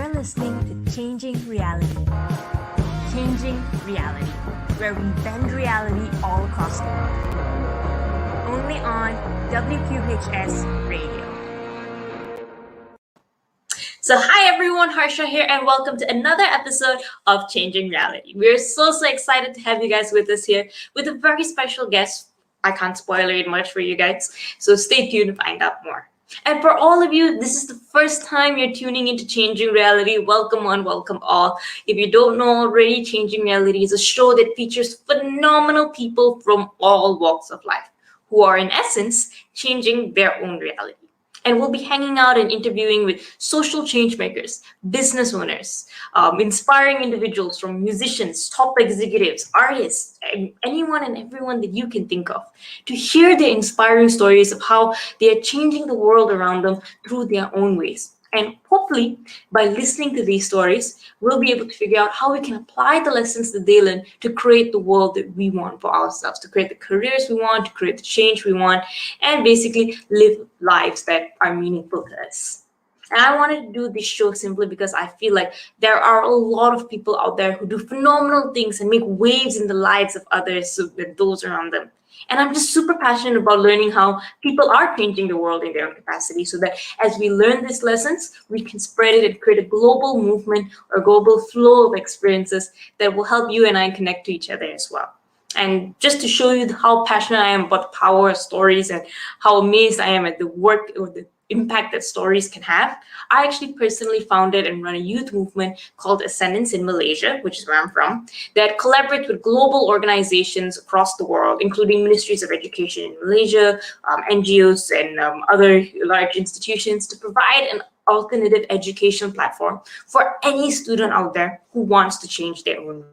You're listening to Changing Reality. Changing Reality, where we bend reality all across the world. Only on WQHS Radio. So hi everyone, Harsha here, and welcome to another episode of Changing Reality. We're so excited to have you guys with us here with a very special guest. I can't spoil it much for you guys, so stay tuned to find out more. And for all of you, this is the first time you're tuning into Changing Reality. Welcome on, welcome all. If you don't know already, Changing Reality is a show that features phenomenal people from all walks of life who are in essence changing their own reality. And we'll be hanging out and interviewing with social change makers, business owners, inspiring individuals from musicians, top executives, artists, and anyone and everyone that you can think of to hear their inspiring stories of how they are changing the world around them through their own ways. And hopefully, by listening to these stories, we'll be able to figure out how we can apply the lessons that they learn to create the world that we want for ourselves, to create the careers we want, to create the change we want, and basically live lives that are meaningful to us. And I wanted to do this show simply because I feel like there are a lot of people out there who do phenomenal things and make waves in the lives of others, so that those around them. And I'm just super passionate about learning how people are changing the world in their own capacity, so that as we learn these lessons, we can spread it and create a global movement or global flow of experiences that will help you and I connect to each other as well. And just to show you how passionate I am about the power of stories and how amazed I am at the work or the impact that stories can have, I actually personally founded and run a youth movement called Ascendance in Malaysia, which is where I'm from, that collaborates with global organizations across the world, including ministries of education in Malaysia, NGOs, and other large institutions to provide an alternative education platform for any student out there who wants to change their own.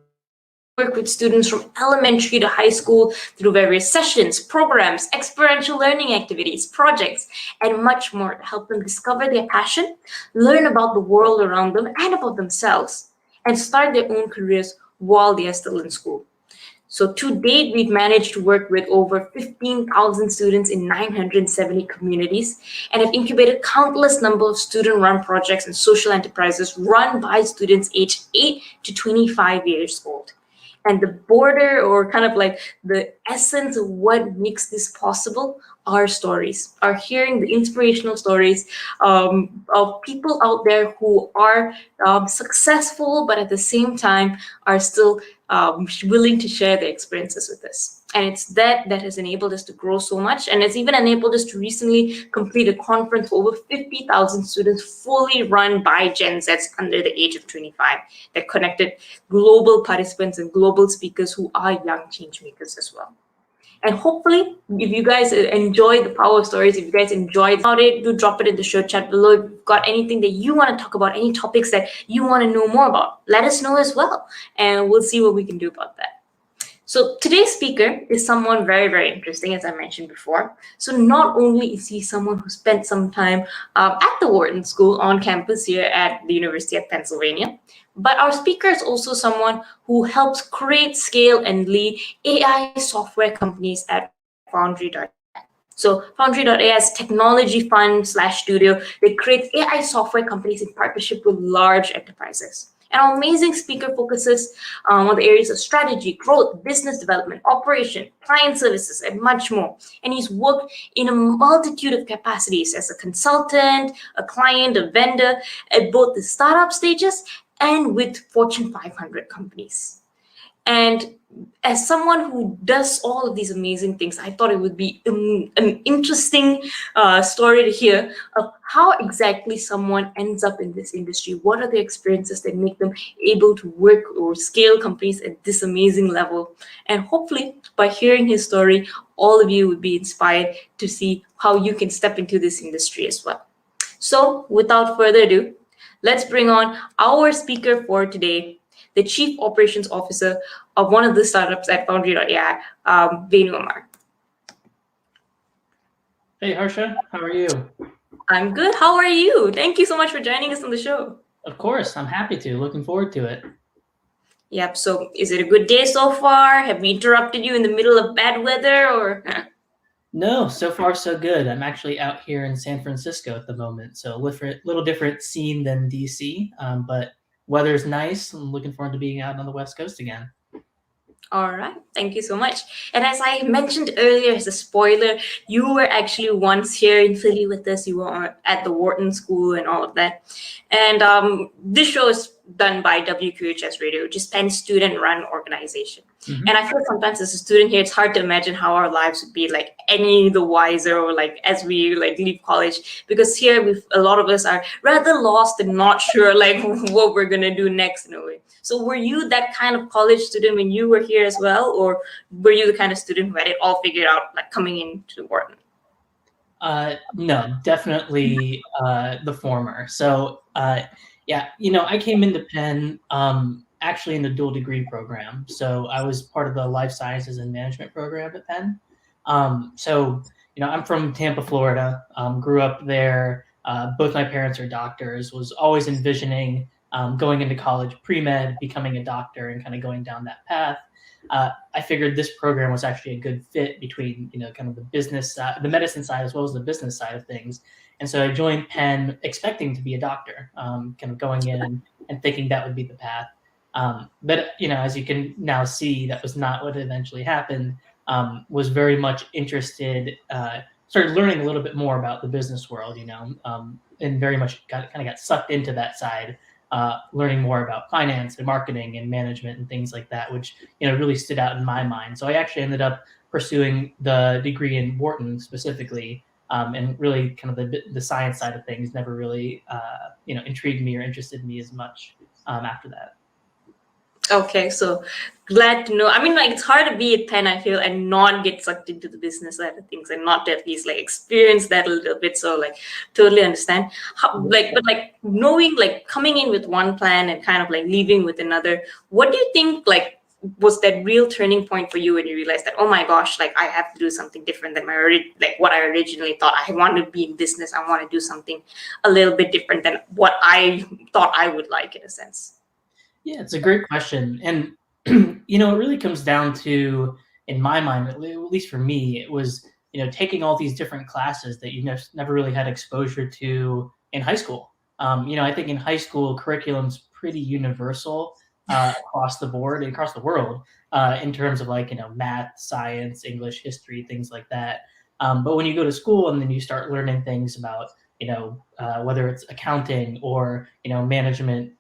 Work with students from elementary to high school through various sessions, programs, experiential learning activities, projects, and much more to help them discover their passion, learn about the world around them and about themselves, and start their own careers while they are still in school. So to date, we've managed to work with over 15,000 students in 970 communities and have incubated countless number of student-run projects and social enterprises run by students aged 8 to 25 years old. And the border, or kind of like the essence of what makes this possible, are stories, are hearing the inspirational stories of people out there who are successful, but at the same time are still willing to share their experiences with us. And it's that has enabled us to grow so much. And it's even enabled us to recently complete a conference for over 50,000 students fully run by Gen Zs under the age of 25 that connected global participants and global speakers who are young change makers as well. And hopefully, if you guys enjoy the power of stories, if you guys enjoyed about it, do drop it in the show chat below. If you've got anything that you want to talk about, any topics that you want to know more about, let us know as well. And we'll see what we can do about that. So today's speaker is someone very, very interesting, as I mentioned before. So not only is he someone who spent some time at the Wharton School on campus here at the University of Pennsylvania, but our speaker is also someone who helps create, scale, and lead AI software companies at Foundry.ai. So Foundry.ai is a technology fund / studio that creates AI software companies in partnership with large enterprises. And our amazing speaker focuses on the areas of strategy, growth, business development, operation, client services, and much more. And he's worked in a multitude of capacities as a consultant, a client, a vendor, at both the startup stages and with Fortune 500 companies. And as someone who does all of these amazing things, I thought it would be an interesting story to hear of how exactly someone ends up in this industry. What are the experiences that make them able to work or scale companies at this amazing level? And hopefully, by hearing his story, all of you would be inspired to see how you can step into this industry as well. So without further ado, let's bring on our speaker for today, the Chief Operations Officer of one of the startups at Foundry.ai, Venu Amar. Hey, Harsha, how are you? I'm good. How are you? Thank you so much for joining us on the show. Of course, I'm happy to. Looking forward to it. Yep. So is it a good day so far? Have we interrupted you in the middle of bad weather or? No, so far so good. I'm actually out here in San Francisco at the moment, so little different scene than DC, but weather's nice. I'm looking forward to being out on the West Coast again. All right, thank you so much. And as I mentioned earlier, as a spoiler, you were actually once here in Philly with us. You were at the Wharton School and all of that. And this show is done by WQHS Radio, which is Penn student-run organization. Mhm. And I feel sometimes as a student here, it's hard to imagine how our lives would be like any the wiser, or like as we like leave college, because here a lot of us are rather lost and not sure like what we're gonna do next in a way. So were you that kind of college student when you were here as well, or were you the kind of student who had it all figured out like coming into Wharton? No, definitely the former. So, yeah, I came into Penn actually in the dual degree program. So I was part of the life sciences and management program at Penn. So, I'm from Tampa, Florida. Grew up there. Both my parents are doctors. Was always envisioning going into college, pre-med, becoming a doctor, and kind of going down that path. I figured this program was actually a good fit between, kind of the business side, the medicine side, as well as the business side of things. And so I joined Penn expecting to be a doctor, kind of going in and thinking that would be the path. But, as you can now see, that was not what eventually happened. Was very much interested, started learning a little bit more about the business world, and very much kind of got sucked into that side, learning more about finance and marketing and management and things like that, which really stood out in my mind. So I actually ended up pursuing the degree in Wharton specifically, and really kind of the science side of things never really intrigued me or interested me as much after that. Okay, so glad to know. I mean, like it's hard to be at Penn, I feel, and not get sucked into the business side of things, and not to at least like experience that a little bit. So like, totally understand. But like knowing, like coming in with one plan and kind of like leaving with another. What do you think like was that real turning point for you when you realized that, oh my gosh, like I have to do something different than like what I originally thought. I want to be in business. I want to do something a little bit different than what I thought I would like, in a sense. Yeah, it's a great question. And, it really comes down to, in my mind, at least for me, it was, taking all these different classes that you never really had exposure to in high school. I think in high school, curriculum's pretty universal across the board, across the world, in terms of like, math, science, English, history, things like that. But when you go to school and then you start learning things about, whether it's accounting or, management,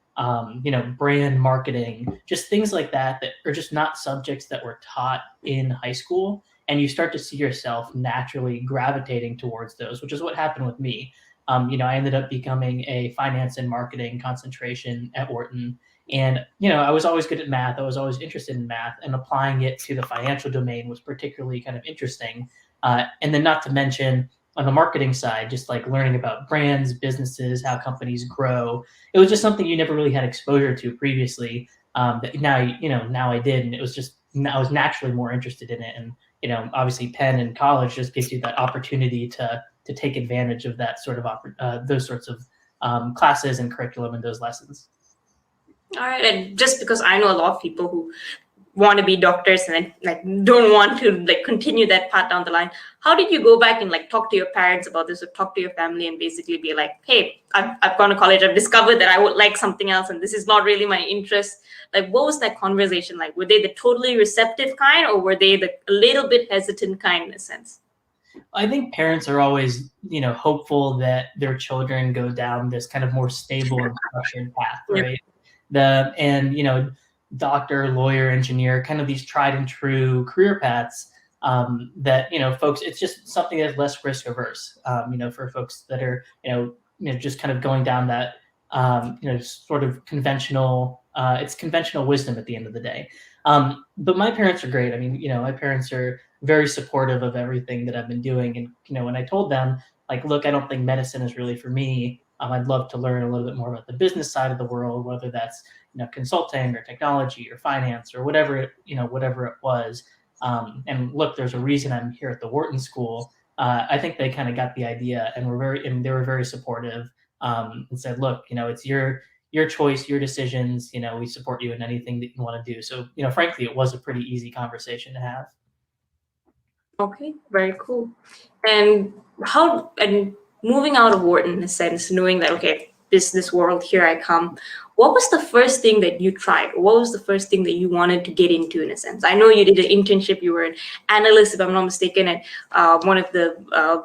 brand marketing, just things like that are just not subjects that were taught in high school. And you start to see yourself naturally gravitating towards those, which is what happened with me. I ended up becoming a finance and marketing concentration at Wharton. And, I was always good at math. I was always interested in math, and applying it to the financial domain was particularly kind of interesting. And then not to mention, on the marketing side, just like learning about brands, businesses, how companies grow, it was just something you never really had exposure to previously. That now I did, and it was just I was naturally more interested in it. And obviously, Penn and college just gives you that opportunity to take advantage of that sort of those sorts of classes and curriculum and those lessons. All right, and just because I know a lot of people who want to be doctors and then like don't want to like continue that path down the line, how did you go back and like talk to your parents about this, or talk to your family and basically be like, hey, I've gone to college, I've discovered that I would like something else and this is not really my interest? Like, what was that conversation like? Were they the totally receptive kind, or were they the a little bit hesitant kind, in a sense? I think parents are always, hopeful that their children go down this kind of more stable and structured path, Yeah. right? Doctor, lawyer, engineer, kind of these tried and true career paths, that folks. It's just something that's less risk averse. For folks that are just kind of going down that sort of conventional. It's conventional wisdom at the end of the day. But my parents are great. I mean, my parents are very supportive of everything that I've been doing. And, when I told them, like, look, I don't think medicine is really for me. I'd love to learn a little bit more about the business side of the world, whether that's, consulting or technology or finance or whatever it was. And look, there's a reason I'm here at the Wharton School. I think they kind of got the idea, and they were very supportive, and said, look, it's your choice, your decisions. We support you in anything that you want to do. So, frankly, it was a pretty easy conversation to have. Okay, very cool. And how and moving out of Wharton in a sense, knowing that okay, business world, here I come. What was the first thing that you tried? What was the first thing that you wanted to get into in a sense? I know you did an internship. You were an analyst, if I'm not mistaken, at one of the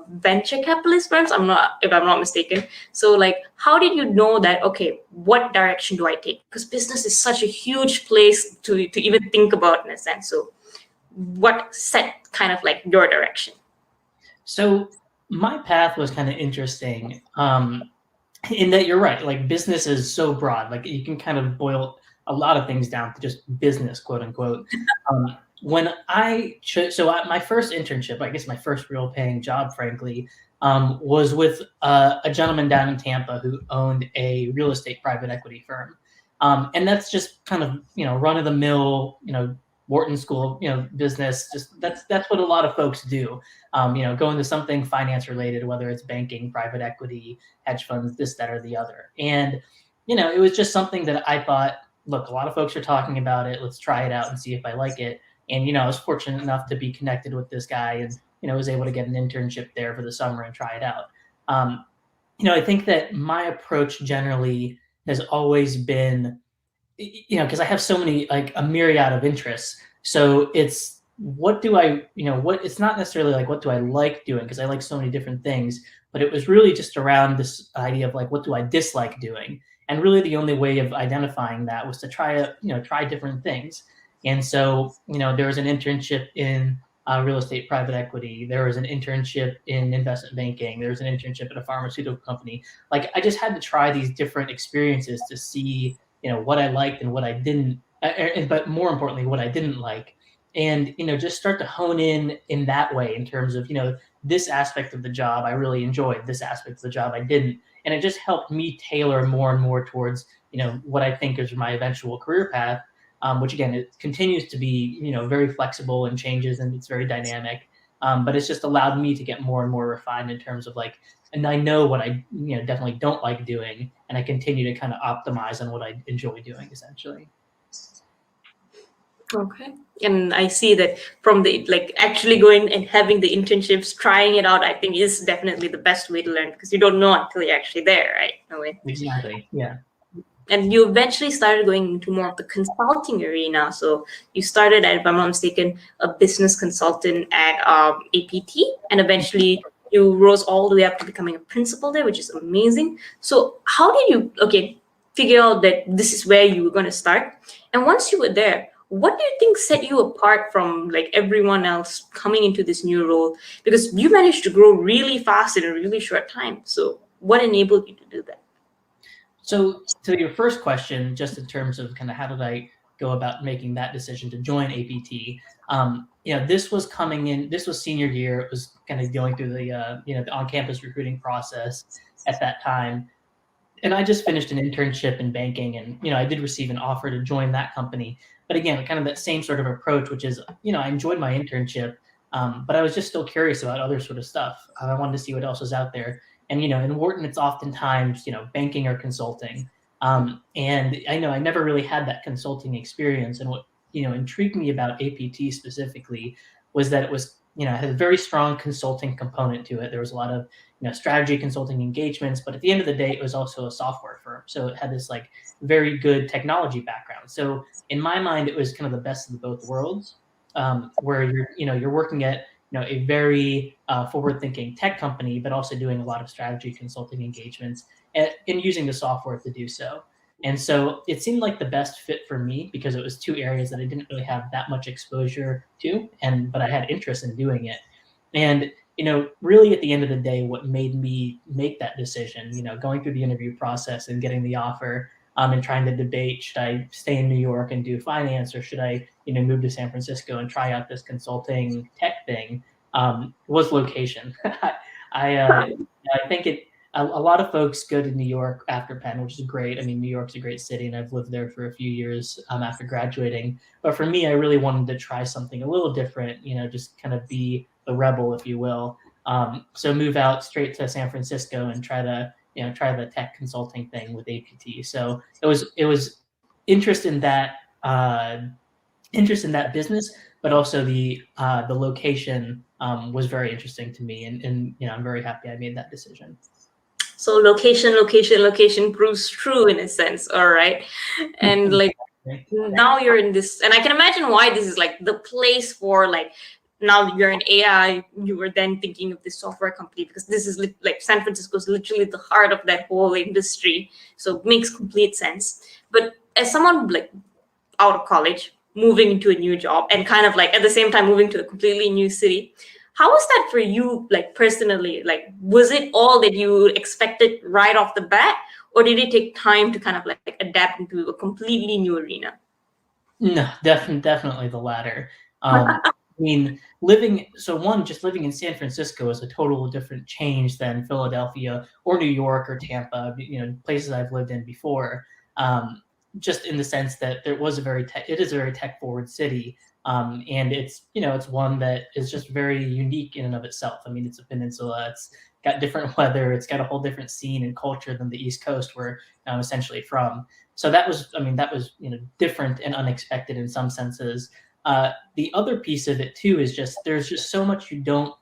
venture capitalist firms. If I'm not mistaken. So, like, how did you know that? Okay, what direction do I take? Because business is such a huge place to even think about in a sense. So, what set kind of like your direction? So my path was kind of interesting, in that you're right. Like business is so broad. Like you can kind of boil a lot of things down to just business, quote unquote. When my first internship, I guess my first real paying job, frankly, was with a gentleman down in Tampa who owned a real estate private equity firm. And that's just kind of, run of the mill, Wharton School, business. Just that's what a lot of folks do. Go into something finance related, whether it's banking, private equity, hedge funds, this, that, or the other. And, it was just something that I thought, look, a lot of folks are talking about it. Let's try it out and see if I like it. And, I was fortunate enough to be connected with this guy and, was able to get an internship there for the summer and try it out. I think that my approach generally has always been, because I have so many, like a myriad of interests. So it's what do I, it's not necessarily like what do I like doing, because I like so many different things, but it was really just around this idea of like what do I dislike doing, and really the only way of identifying that was to try different things. And so there was an internship in real estate private equity. There was an internship in investment banking. There was an internship at a pharmaceutical company. Like I just had to try these different experiences to see what I liked and what I didn't, but more importantly, what I didn't like. And, just start to hone in that way in terms of, this aspect of the job I really enjoyed, this aspect of the job I didn't. And it just helped me tailor more and more towards, what I think is my eventual career path, which again, it continues to be, very flexible and changes and it's very dynamic. But it's just allowed me to get more and more refined in terms of like, and I know what I definitely don't like doing, and I continue to kind of optimize on what I enjoy doing essentially. Okay. And I see that from the like actually going and having the internships, trying it out, I think is definitely the best way to learn because you don't know until you're actually there, right? No way. Exactly. Yeah. And you eventually started going into more of the consulting arena. So you started at, if I'm not mistaken, a business consultant at APT, and eventually you rose all the way up to becoming a principal there, which is amazing. So how did you, okay, figure out that this is where you were going to start? And once you were there, what do you think set you apart from like everyone else coming into this new role? Because you managed to grow really fast in a really short time. So what enabled you to do that? So to your first question, just in terms of kind of how did I go about making that decision to join APT, this was coming in, this was senior year. It was kind of going through the, the on-campus recruiting process at that time. And I just finished an internship in banking, and, I did receive an offer to join that company. But again, kind of that same sort of approach, which is, I enjoyed my internship, but I was just still curious about other sort of stuff. I wanted to see what else was out there. And, in Wharton, it's oftentimes, banking or consulting. And I know I never really had that consulting experience. And what, intrigued me about APT specifically was that it was, it had a very strong consulting component to it. There was a lot of, strategy consulting engagements, but at the end of the day, it was also a software firm. So it had this like very good technology background. So in my mind, it was kind of the best of both worlds, where you're working at, a very forward-thinking tech company, but also doing a lot of strategy consulting engagements and using the software to do so. And so it seemed like the best fit for me because it was two areas that I didn't really have that much exposure to, but I had interest in doing it. And really at the end of the day, what made me make that decision, going through the interview process and getting the offer, and trying to debate, should I stay in New York and do finance, or should I, move to San Francisco and try out this consulting tech thing, was location. I think a lot of folks go to New York after Penn, which is great. I mean, New York's a great city, and I've lived there for a few years after graduating. But for me, I really wanted to try something a little different, just kind of be the rebel, if you will. So move out straight to San Francisco and try the tech consulting thing with APT. So it was interest in that interest in that business, but also the location was very interesting to me, and I'm very happy I made that decision. So location proves true in a sense. All right. And like now you're in this, and I can imagine why this is like the place for like, now you're in AI, you were then thinking of this software company because this is like San Francisco is literally the heart of that whole industry. So it makes complete sense. But as someone like out of college, moving into a new job, and kind of like at the same time moving to a completely new city, how was that for you, like personally? Like, was it all that you expected right off the bat, or did it take time to kind of like adapt into a completely new arena? No, definitely the latter. I mean, just living in San Francisco is a total different change than Philadelphia or New York or Tampa, places I've lived in before. Just in the sense that it is a very tech forward city. And it's one that is just very unique in and of itself. I mean, it's a peninsula. It's got different weather. It's got a whole different scene and culture than the East Coast, where I'm essentially from. So that was different and unexpected in some senses. The other piece of it too is just there's just so much you don't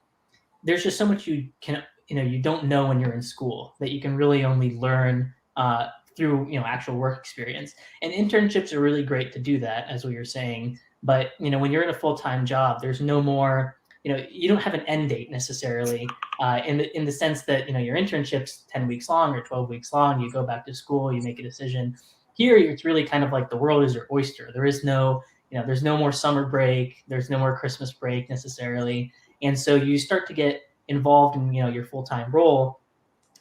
know when you're in school that you can really only learn through actual work experience. And internships are really great to do that, as we were saying. But when you're in a full-time job, there's no more. You don't have an end date necessarily, in the sense that your internship's 10 weeks long or 12 weeks long. You go back to school, you make a decision. Here, it's really kind of like the world is your oyster. There's no more summer break. There's no more Christmas break necessarily. And so you start to get involved in your full-time role,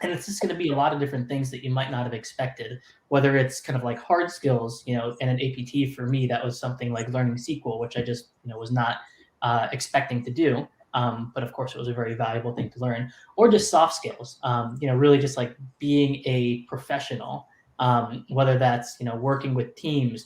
and it's just going to be a lot of different things that you might not have expected, whether it's kind of like hard skills, and an APT for me, that was something like learning SQL, which I just was not expecting to do. But of course, it was a very valuable thing to learn. Or just soft skills, really just like being a professional, whether that's working with teams,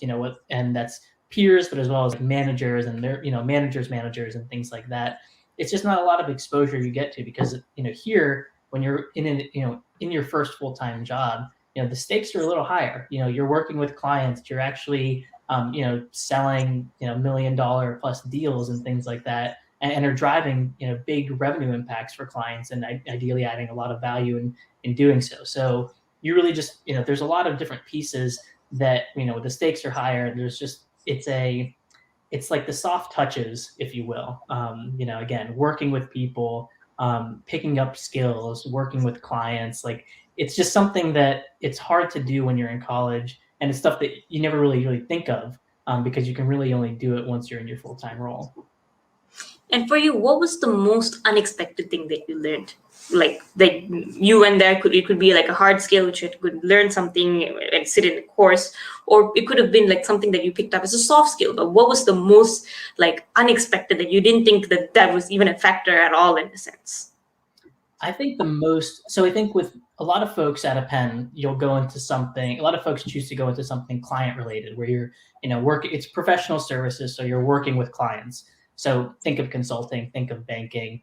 and that's peers, but as well as managers and their managers and things like that. It's just not a lot of exposure you get to, because here, when you're in your first full-time job, the stakes are a little higher. You're working with clients. You're actually selling $1 million plus deals and things like that, and are driving big revenue impacts for clients, and ideally adding a lot of value in doing so. So you really just there's a lot of different pieces that the stakes are higher. There's just it's like the soft touches, if you will. Again, working with people, picking up skills, working with clients. Like, it's just something that it's hard to do when you're in college, and it's stuff that you never really think of, because you can really only do it once you're in your full-time role. And for you, what was the most unexpected thing that you learned? Like that you went there, it could be like a hard skill which you could learn something and sit in a course, or it could have been like something that you picked up as a soft skill. But what was the most like unexpected that you didn't think that was even a factor at all, in a sense? I think I think with a lot of folks at a Penn, you'll go into something. A lot of folks choose to go into something client related, where you're it's professional services, so you're working with clients. So think of consulting, think of banking,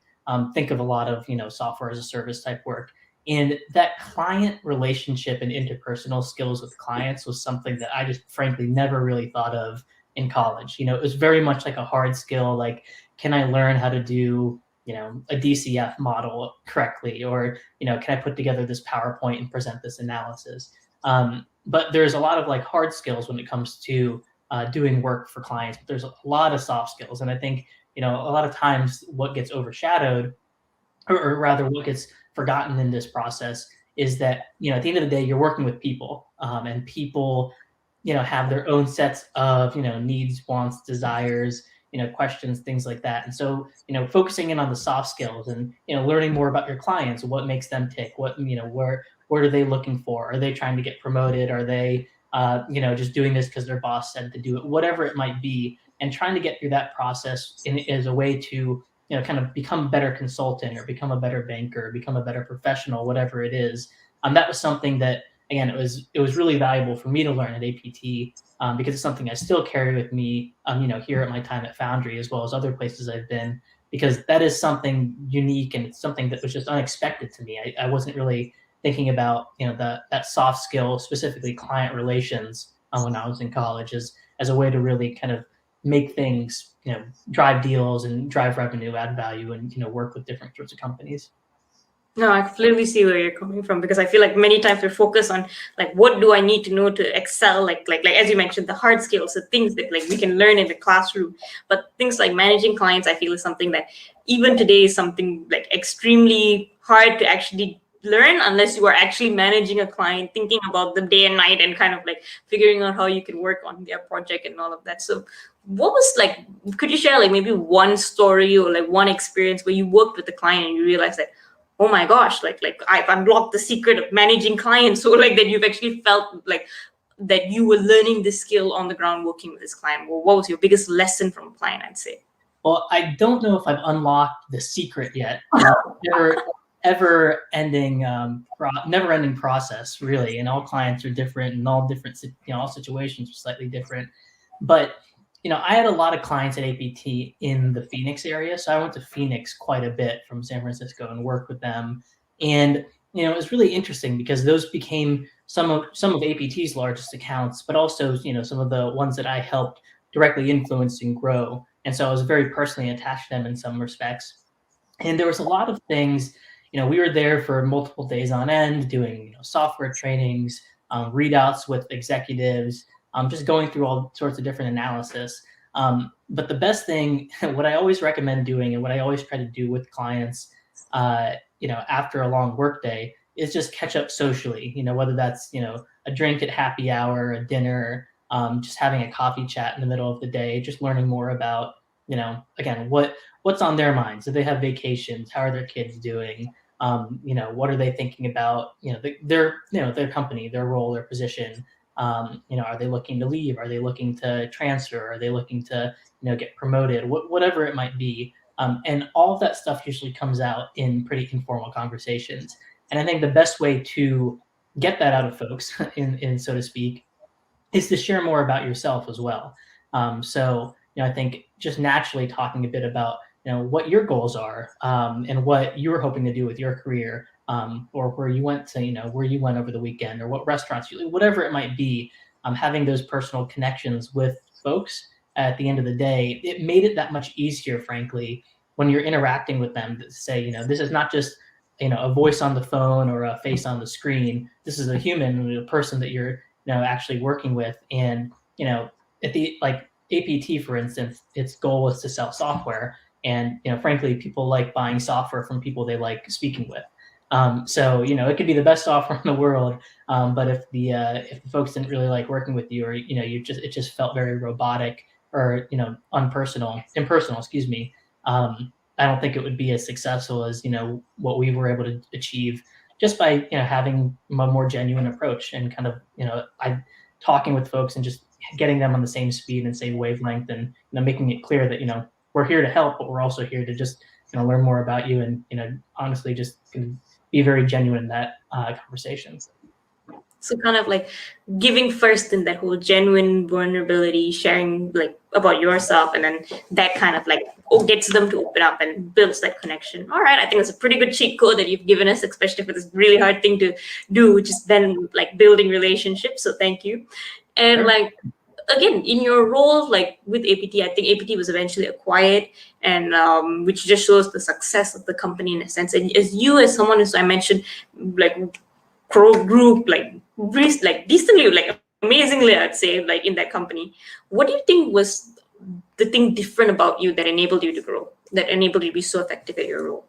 think of a lot of software as a service type work. And that client relationship and interpersonal skills with clients was something that I just frankly never really thought of in college. It was very much like a hard skill, like, can I learn how to do a DCF model correctly, or can I put together this PowerPoint and present this analysis? But there's a lot of like hard skills when it comes to doing work for clients, but there's a lot of soft skills. And I think a lot of times what gets overshadowed, or rather what gets forgotten in this process, is that at the end of the day, you're working with people, and people have their own sets of needs, wants, desires, questions, things like that. And so focusing in on the soft skills, and learning more about your clients, what makes them tick, what where are they looking for? Are they trying to get promoted? Are they just doing this because their boss said to do it? Whatever it might be, and trying to get through that process as a way to kind of become a better consultant, or become a better banker, become a better professional, whatever it is. That was something that, again, it was really valuable for me to learn at APT, because it's something I still carry with me, here at my time at Foundry, as well as other places I've been, because that is something unique, and it's something that was just unexpected to me. I wasn't really thinking about that soft skill, specifically client relations, when I was in college, as a way to really kind of make things, drive deals and drive revenue, add value, and work with different sorts of companies. No, I clearly see where you're coming from, because I feel like many times we're focused on like what do I need to know to excel, like as you mentioned, the hard skills, the things that like we can learn in the classroom. But things like managing clients, I feel is something that even today is something like extremely hard to actually learn unless you are actually managing a client, thinking about them day and night, and kind of like figuring out how you can work on their project and all of that. So what was like, could you share like maybe one story or like one experience where you worked with a client and you realized that, oh my gosh, like I've unlocked the secret of managing clients, so like that you've actually felt like that you were learning this skill on the ground working with this client? Well, what was your biggest lesson from a client, I'd say? Well, I don't know if I've unlocked the secret yet. Ever-ending, never-ending process, really. And all clients are different, and all different, all situations are slightly different. But I had a lot of clients at APT in the Phoenix area, so I went to Phoenix quite a bit from San Francisco and worked with them. And it was really interesting because those became some of APT's largest accounts, but also some of the ones that I helped directly influence and grow. And so I was very personally attached to them in some respects. And there was a lot of things. We were there for multiple days on end, doing software trainings, readouts with executives, just going through all sorts of different analysis. But the best thing, what I always recommend doing, and what I always try to do with clients, after a long workday, is just catch up socially. Whether that's a drink at happy hour, a dinner, just having a coffee chat in the middle of the day, just learning more about again what's on their minds. Do they have vacations? How are their kids doing? What are they thinking about? Their company, their role, their position. Are they looking to leave? Are they looking to transfer? Are they looking to get promoted? Whatever it might be. And all of that stuff usually comes out in pretty informal conversations. And I think the best way to get that out of folks, in so to speak, is to share more about yourself as well. So I think just naturally talking a bit about what your goals are, and what you're hoping to do with your career, or where you went over the weekend, or what restaurants whatever it might be. Having those personal connections with folks at the end of the day, it made it that much easier, frankly, when you're interacting with them, to say, this is not just a voice on the phone or a face on the screen. This is a human, a person that you're actually working with. And at the APT, for instance, its goal was to sell software, and frankly, people like buying software from people they like speaking with. So it could be the best software in the world, but if the folks didn't really like working with you, or it just felt very robotic, or impersonal, excuse me. I don't think it would be as successful as what we were able to achieve just by having a more genuine approach, and kind of talking with folks and just getting them on the same speed and same wavelength, and making it clear that we're here to help, but we're also here to just learn more about you, and honestly just be very genuine in that conversation. So kind of like giving first in that whole genuine vulnerability, sharing like about yourself, and then that kind of like gets them to open up and builds that connection. All right, I think it's a pretty good cheat code that you've given us, especially for this really hard thing to do, which is then like building relationships. So thank you. And like again, in your role like with APT, I think APT was eventually acquired, and which just shows the success of the company in a sense. And as someone who I mentioned, like group like decently, like amazingly, I'd say, like in that company, what do you think was the thing different about you that enabled you to grow, that enabled you to be so effective at your role?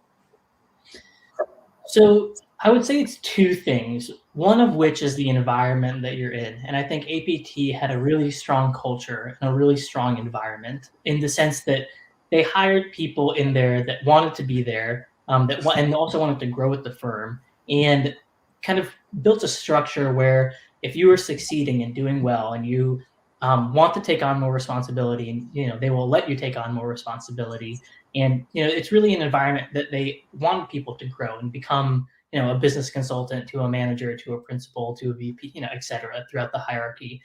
So I would say it's two things, one of which is the environment that you're in. And I think APT had a really strong culture and a really strong environment, in the sense that they hired people in there that wanted to be there, and also wanted to grow with the firm, and kind of built a structure where if you were succeeding and doing well, and you want to take on more responsibility, and they will let you take on more responsibility. And it's really an environment that they want people to grow and become a business consultant, to a manager, to a principal, to a VP, et cetera, throughout the hierarchy.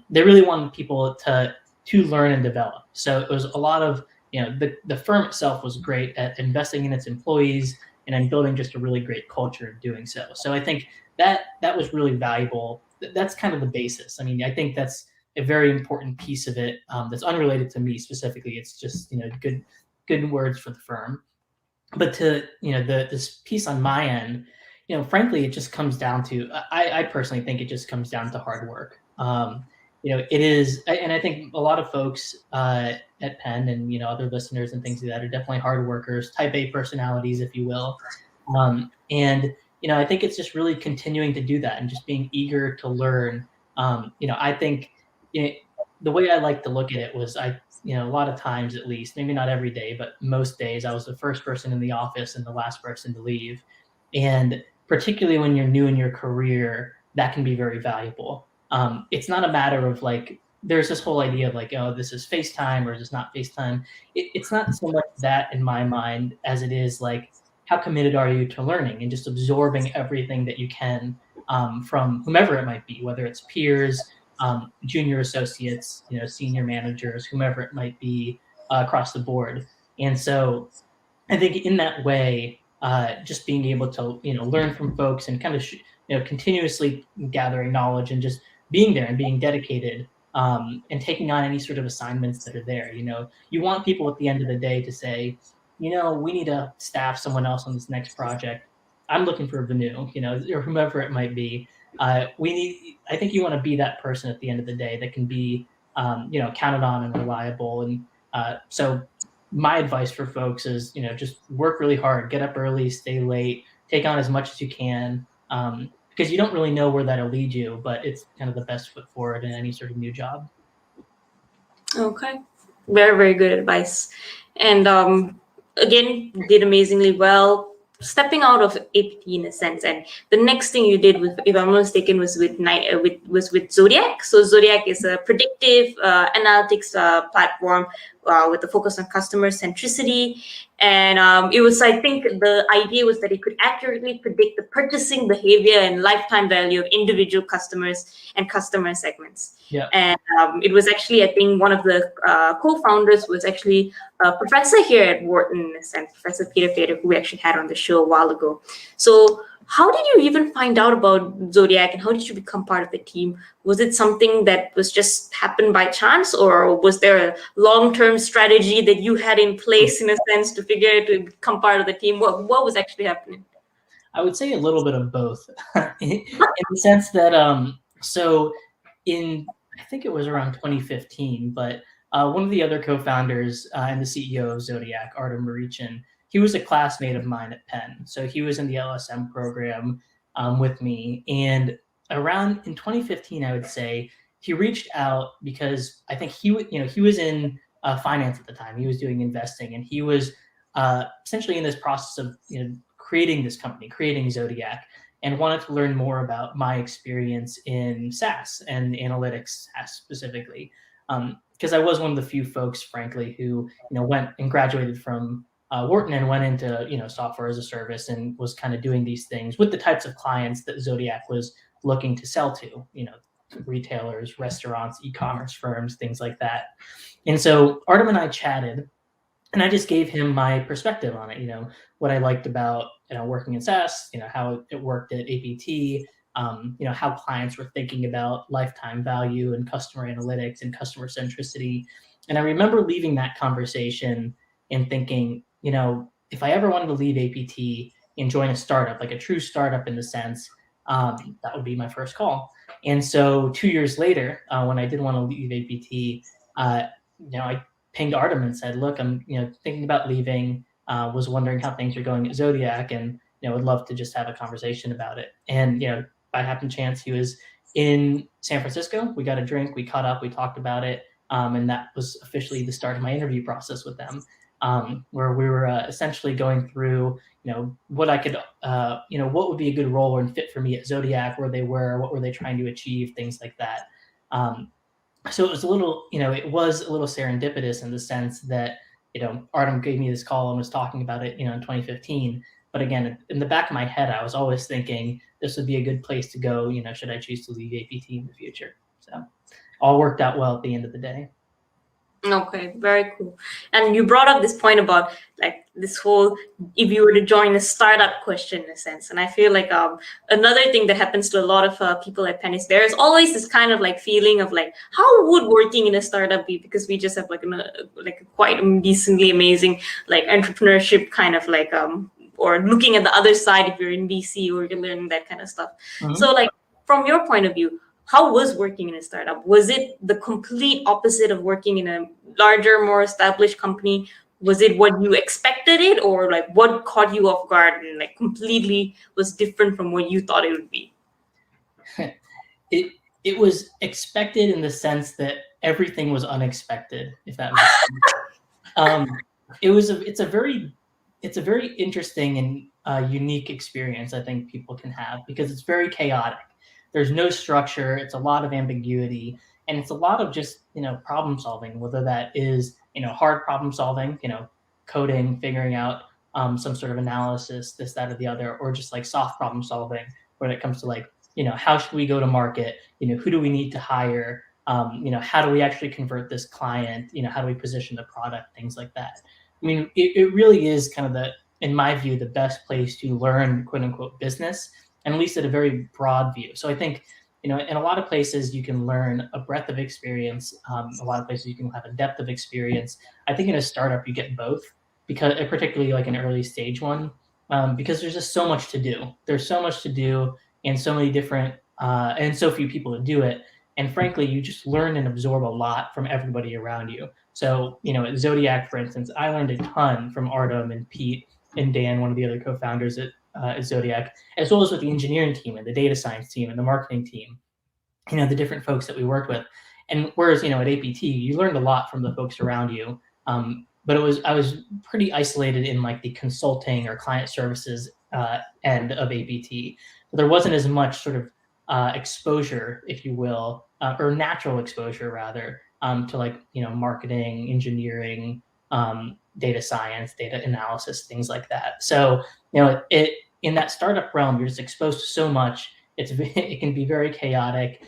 They really wanted people to learn and develop. So it was a lot of the firm itself was great at investing in its employees, and then building just a really great culture of doing so. So I think that was really valuable. That's kind of the basis. I mean, I think that's a very important piece of it that's unrelated to me specifically. It's just good words for the firm. But to this piece on my end, frankly, it just comes down to I personally think it just comes down to hard work. It is, and I think a lot of folks at Penn and other listeners and things like that are definitely hard workers, type A personalities, if you will. And I think it's just really continuing to do that and just being eager to learn. I think the way I like to look at it was a lot of times, at least, maybe not every day, but most days, I was the first person in the office and the last person to leave. And particularly when you're new in your career, that can be very valuable. It's not a matter of there's this whole idea of oh, this is FaceTime or is this not FaceTime? It's not so much that in my mind as it is how committed are you to learning and just absorbing everything that you can from whomever it might be, whether it's peers, junior associates, senior managers, whomever it might be across the board. And so I think in that way, just being able to, learn from folks and kind of, continuously gathering knowledge and just being there and being dedicated and taking on any sort of assignments that are there. You want people at the end of the day to say, we need to staff someone else on this next project. I'm looking for Venu, or whomever it might be. I think you want to be that person at the end of the day that can be, counted on and reliable. And so my advice for folks is, just work really hard, get up early, stay late, take on as much as you can, because you don't really know where that'll lead you, but it's kind of the best foot forward in any sort of new job. Okay. Very, very good advice. And again, did amazingly well. Stepping out of APT in a sense, and the next thing you did, if I'm not mistaken, was with Zodiac. So Zodiac is a predictive analytics platform with a focus on customer centricity, and it was, I think, the idea was that it could accurately predict the purchasing behavior and lifetime value of individual customers and customer segments. Yeah. And it was actually, I think, one of the co-founders was actually a professor here at Wharton, and Professor Peter Fader, who we actually had on the show a while ago. So how did you even find out about Zodiac, and how did you become part of the team? Was it something that was just happened by chance, or was there a long-term strategy that you had in place, in a sense, to become part of the team? What was actually happening? I would say a little bit of both, in the sense that so I think it was around 2015, but one of the other co-founders and the CEO of Zodiac, Artem Marichin, he was a classmate of mine at Penn. So he was in the LSM program with me. And around in 2015, I would say, he reached out because I think he was in finance at the time. He was doing investing, and he was essentially in this process of creating this company, creating Zodiac, and wanted to learn more about my experience in SaaS and analytics, SaaS specifically. Because I was one of the few folks, frankly, who went and graduated from Wharton and went into software as a service and was kind of doing these things with the types of clients that Zodiac was looking to sell to, retailers, restaurants, e-commerce firms, things like that. And so Artem and I chatted, and I just gave him my perspective on it, what I liked about working in SaaS, how it worked at APT, how clients were thinking about lifetime value and customer analytics and customer centricity. And I remember leaving that conversation and thinking, if I ever wanted to leave APT and join a startup, like a true startup in the sense, that would be my first call. And so 2 years later, when I did want to leave APT, I pinged Artem and said, look, I'm thinking about leaving, was wondering how things are going at Zodiac, and would love to just have a conversation about it. And by happen chance, he was in San Francisco. We got a drink, we caught up, we talked about it, and that was officially the start of my interview process with them, where we were essentially going through what I could what would be a good role and fit for me at Zodiac, where they were, what were they trying to achieve, things like that. So it was a little, serendipitous in the sense that, Artem gave me this call and was talking about it, in 2015. But again, in the back of my head, I was always thinking this would be a good place to go, should I choose to leave APT in the future. So all worked out well at the end of the day. Okay, very cool. And you brought up this point about like this whole if you were to join a startup question in a sense. And I feel like another thing that happens to a lot of people at Penn is there's always this kind of like feeling of like how would working in a startup be, because we just have like like a quite decently amazing like entrepreneurship kind of like or looking at the other side if you're in VC or you're learning that kind of stuff. So like from your point of view, how was working in a startup? Was it the complete opposite of working in a larger, more established company? Was it what you expected it, or like what caught you off guard and like completely was different from what you thought it would be? It was expected in the sense that everything was unexpected, if that makes sense. It's a very interesting and unique experience I think people can have, because it's very chaotic. There's no structure. It's a lot of ambiguity, and it's a lot of just problem solving, whether that is hard problem solving, coding, figuring out some sort of analysis, this, that, or the other, or just like soft problem solving when it comes to like how should we go to market, who do we need to hire, how do we actually convert this client, how do we position the product, things like that. I mean, it really is kind of in my view, the best place to learn quote unquote business, and at least at a very broad view. So I think, in a lot of places you can learn a breadth of experience. A lot of places you can have a depth of experience. I think in a startup you get both, because particularly like an early stage one, because there's just so much to do. There's so much to do, and so many different, and so few people to do it. And frankly, you just learn and absorb a lot from everybody around you. So, at Zodiac, for instance, I learned a ton from Artem and Pete and Dan, one of the other co-founders at Zodiac, as well as with the engineering team and the data science team and the marketing team, the different folks that we worked with. And whereas, at APT, you learned a lot from the folks around you. But I was pretty isolated in like the consulting or client services end of APT. So there wasn't as much sort of exposure, if you will, or natural exposure rather, to like, marketing, engineering, data science, data analysis, things like that. So, in that startup realm, you're just exposed to so much. It can be very chaotic.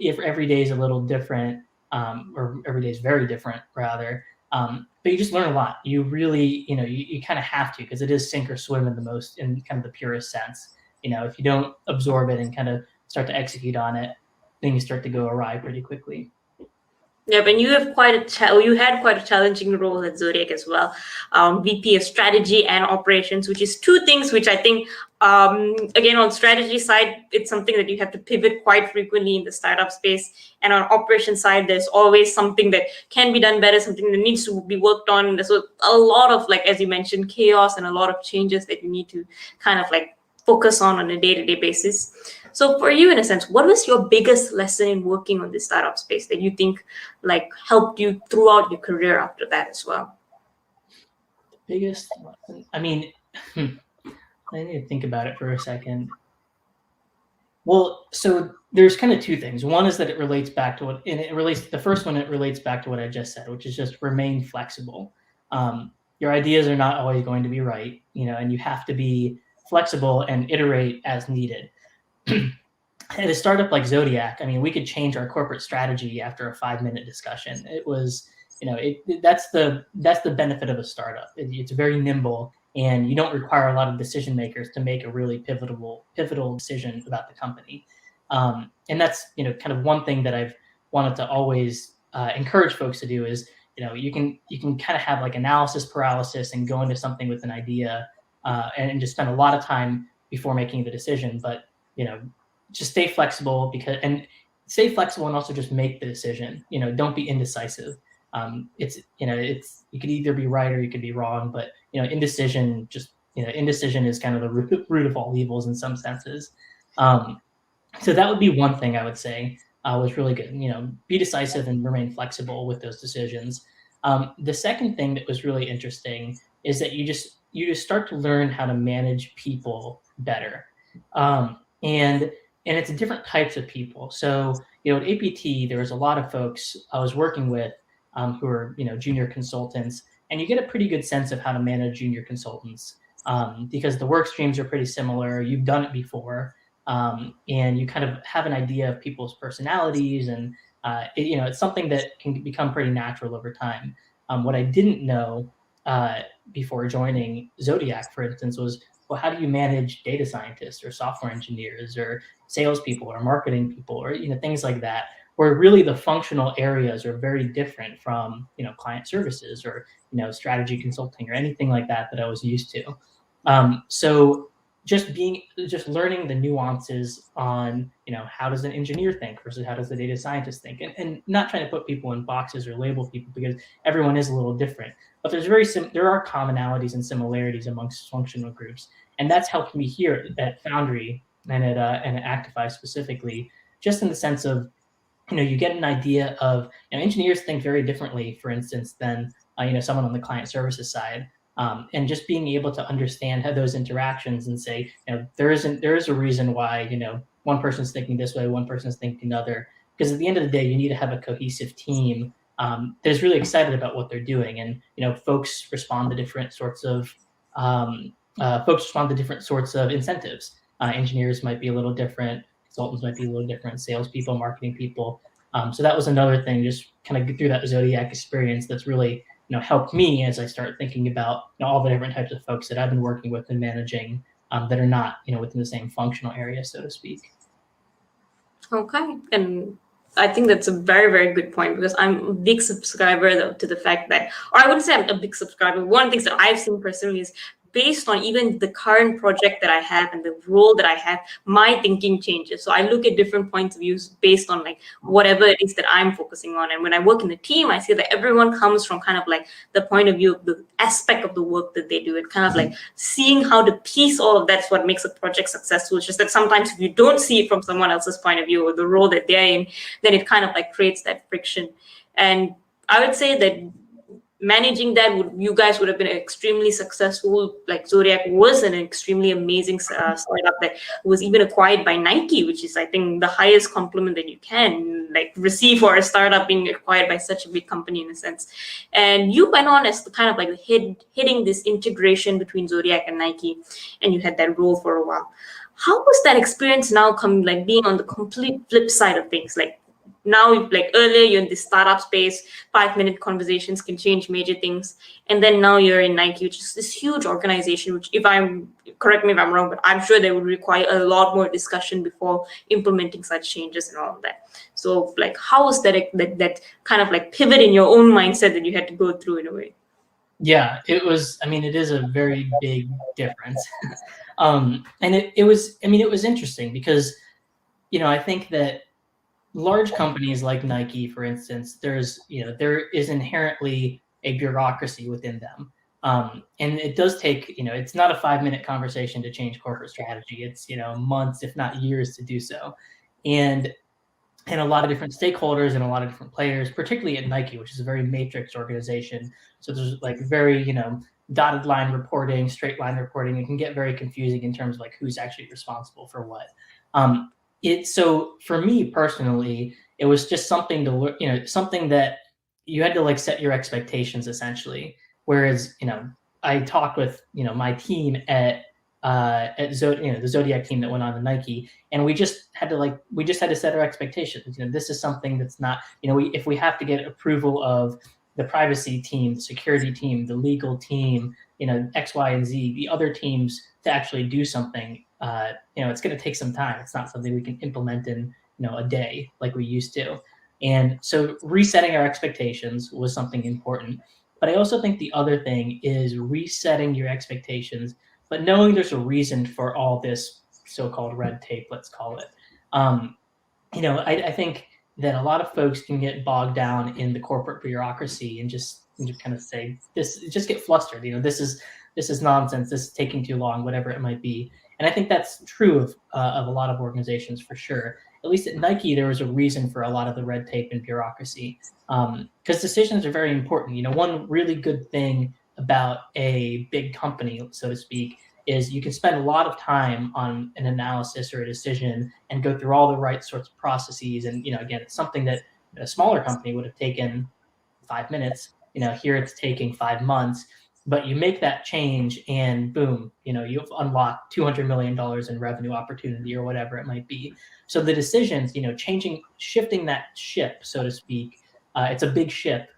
If every day is a little different, or every day is very different rather. But you just learn a lot. You really, you kind of have to, because it is sink or swim in kind of the purest sense. If you don't absorb it and kind of start to execute on it, then you start to go awry pretty quickly. Yeah, and you have you had quite a challenging role at Zodiac as well, VP of Strategy and Operations, which is two things which I think, again, on strategy side, it's something that you have to pivot quite frequently in the startup space, and on operations side, there's always something that can be done better, something that needs to be worked on. There's a lot of, like as you mentioned, chaos and a lot of changes that you need to kind of like focus on a day-to-day basis. So for you, in a sense, what was your biggest lesson in working on the startup space that you think like helped you throughout your career after that as well? The biggest lesson, I mean, I need to think about it for a second. Well, so there's kind of two things. One is that it relates back to the first one, it relates back to what I just said, which is just remain flexible. Your ideas are not always going to be right, and you have to be flexible and iterate as needed. At a startup like Zodiac, I mean, we could change our corporate strategy after a 5-minute discussion. It was, that's the benefit of a startup. It's very nimble, and you don't require a lot of decision makers to make a really pivotal decision about the company. And that's, kind of one thing that I've wanted to always encourage folks to do is, you can kind of have like analysis paralysis and go into something with an idea and just spend a lot of time before making the decision. But, just stay flexible and also just make the decision. Don't be indecisive. You could either be right or you could be wrong, but indecision is kind of the root of all evils in some senses. So that would be one thing I would say was really good. Be decisive and remain flexible with those decisions. The second thing that was really interesting is that you just start to learn how to manage people better. And it's different types of people. So, at APT, there was a lot of folks I was working with who are, junior consultants, and you get a pretty good sense of how to manage junior consultants because the work streams are pretty similar. You've done it before, and you kind of have an idea of people's personalities and it's something that can become pretty natural over time. What I didn't know before joining Zodiac, for instance, was, well, how do you manage data scientists or software engineers or salespeople or marketing people or things like that, where really the functional areas are very different from client services or strategy consulting or anything like that I was used to. So just learning the nuances on how does an engineer think versus how does the data scientist think, and not trying to put people in boxes or label people, because everyone is a little different, but there are commonalities and similarities amongst functional groups, and that's helped me here at Foundry and at Actify specifically, just in the sense of you get an idea of engineers think very differently, for instance, than someone on the client services side. And just being able to understand how those interactions and say, there is a reason why, one person's thinking this way, one person's thinking another. Because at the end of the day, you need to have a cohesive team that's really excited about what they're doing. And, folks respond to different sorts of incentives. Engineers might be a little different, consultants might be a little different, salespeople, marketing people. So that was another thing, just kind of through that Zodiac experience, that's really helped me as I start thinking about all the different types of folks that I've been working with and managing that are not within the same functional area, so to speak. Okay, and I think that's a very, very good point, because I'm a big subscriber to the fact that, or I wouldn't say I'm a big subscriber. One of the things that I've seen personally is, based on even the current project that I have and the role that I have, my thinking changes. So I look at different points of views based on like whatever it is that I'm focusing on. And when I work in the team, I see that everyone comes from kind of like the point of view of the aspect of the work that they do. It kind of like seeing how to piece all of that's what makes a project successful. It's just that sometimes if you don't see it from someone else's point of view or the role that they're in, then it kind of like creates that friction. And I would say that managing that, you guys would have been extremely successful. Like Zodiac was an extremely amazing startup that was even acquired by Nike, which is, I think, the highest compliment that you can like receive for a startup being acquired by such a big company in a sense. And you went on as the kind of like hitting this integration between Zodiac and Nike, and you had that role for a while. How was that experience now come like being on the complete flip side of things? Like now, like earlier you're in the startup space, 5-minute conversations can change major things, and then now you're in Nike, which is this huge organization, which, correct me if I'm wrong, but I'm sure they would require a lot more discussion before implementing such changes and all of that. So like, how was that kind of like pivot in your own mindset that you had to go through in a way? Yeah, it was, it is a very big difference. And it was interesting because, I think that large companies like Nike, for instance, there is inherently a bureaucracy within them. And it does take, it's not a 5-minute conversation to change corporate strategy. It's, months, if not years, to do so. And a lot of different stakeholders and a lot of different players, particularly at Nike, which is a very matrix organization. So there's like very, dotted line reporting, straight line reporting. It can get very confusing in terms of like who's actually responsible for what. So for me personally, it was just something to something that you had to like set your expectations essentially. Whereas, I talked with, my team at the Zodiac team that went on to Nike, and we just had to set our expectations. This is something that's not, if we have to get approval of the privacy team, the security team, the legal team, X, Y, and Z, the other teams to actually do something, it's going to take some time. It's not something we can implement in, a day like we used to. And so resetting our expectations was something important. But I also think the other thing is resetting your expectations, but knowing there's a reason for all this so-called red tape, let's call it. I think that a lot of folks can get bogged down in the corporate bureaucracy and just kind of say, just get flustered. This is nonsense. This is taking too long, whatever it might be. And I think that's true of a lot of organizations for sure. At least at Nike, there was a reason for a lot of the red tape and bureaucracy, because decisions are very important. One really good thing about a big company, so to speak, is you can spend a lot of time on an analysis or a decision and go through all the right sorts of processes. And, again, it's something that a smaller company would have taken 5 minutes. Here it's taking 5 months. but you make that change and boom, you've unlocked $200 million in revenue opportunity or whatever it might be. So the decisions, shifting that ship, so to speak, it's a big ship.